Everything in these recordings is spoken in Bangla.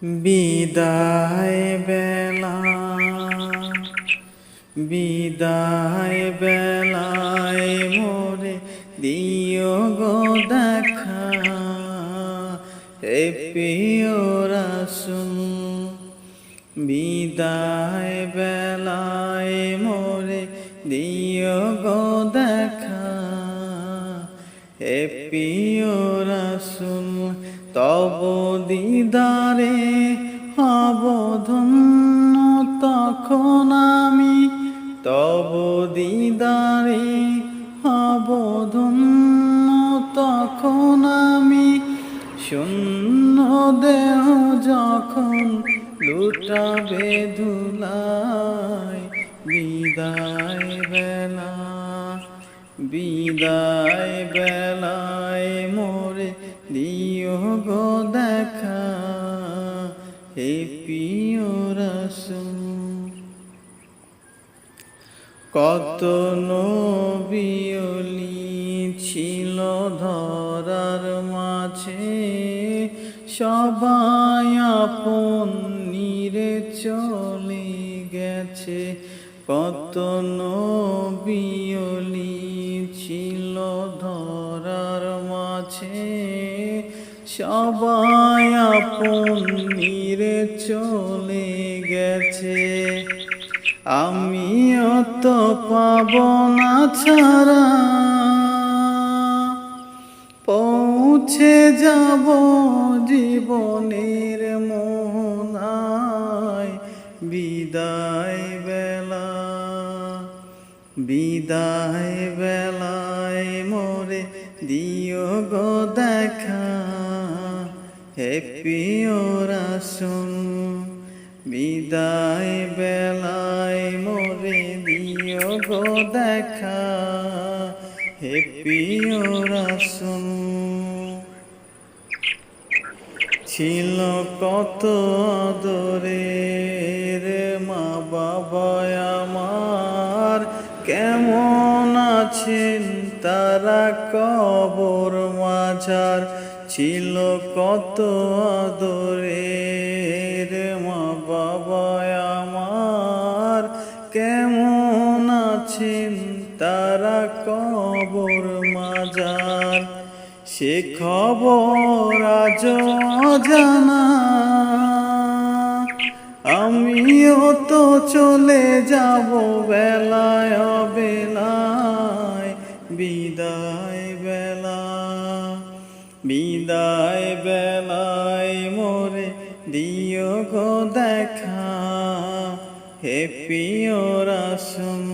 বিদায় বেলা বিদায় বেলায় মোরে দিও গো দেখা, হে প্রিয় রাসূল। বিদায় বেলায় মোরে দিও গো দেখা, হে প্রিয় রাসূল। তব দিদারে হব ধন্য তখন আমি, তব দিদারে হব ধন্য তখন আমি। শূন্য দেহ যখন লুটাবে ধুলায়, বিদায় বেলা বিদায় বেলায় মোরে দিও গো দেখা, হে প্রিয় রাসূল। কত নবী ওলি ছিল ধরার মাঝে, সবাই আপন নিরে চলে গেছে। কত নবী ওলি ছিল ধরার মাঝে, সবাই আপন নিরে চলে গেছে। আমিও তো পাব না ছাড়া, পৌঁছে যাব জীবনের মোহনায়। বিদায় বেলা বিদায় বেলায় মোরে দিও গো দেখা, হে প্রিয় রাসূল। বিদায় বেলায় মোরে দিও গো দেখা, হে প্রিয় রাসূল। ছিল কত আদরের মা বাবা আমার, কেমন আছেন তারা কবর মাঝার। ছিল কত আদরের মা বাবা আমার, কেমন আছেন তারা কবর মাঝার। সে খবর আজ অজানা, আমিও তো চলে যাব বেলায় অবেলায়। বিদায় বেলা বিদায় বেলায় মোরে দিও গো দেখা, হে প্রিয় রাসূল।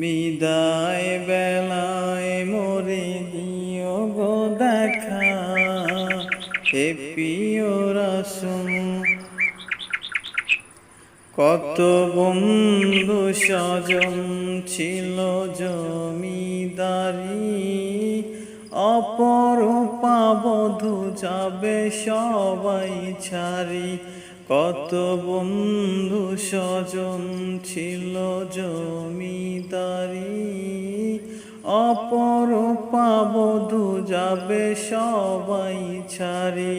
বিদায় বেলায় মোরে দিও গো দেখা, হে প্রিয় রাসূল। কত বন্ধু স্বজন ছিল জমিদারি, অপরূপা বধূ যাবে সবাই ছাড়ি। কত বন্ধু স্বজন ছিল জমিদারি, অপরূপা বধূ যাবে সবাই ছাড়ি।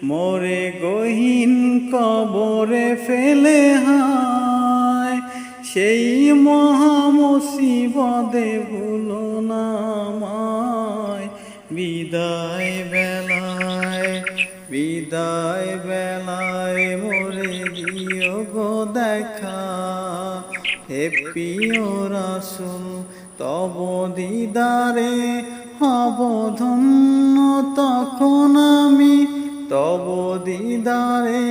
মোরে গহীন কবরে ফেলে হায়, সেই মহা মুসিবতে ভুলো না আমায়। বিদায় বেলায় বিদায় বেলায় মোরে দিও গো দেখা, হে প্রিয় রাসূল। তব দিদারে হব ধন্য তখন আমি, তব দিদারে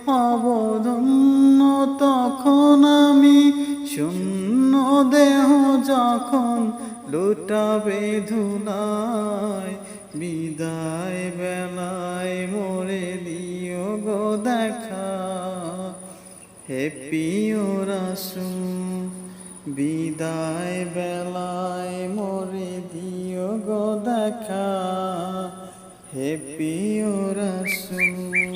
হব ধন্য তখন আমি। শূন্য দেহ যখন লুটাবে ধুলায়, বিদায় বেলায় মোরে দিও গো দেখা, হে প্রিয় রাসূল। বিদায় বেলায় মোরে দিও গো দেখা, হে প্রিয় রাসূল।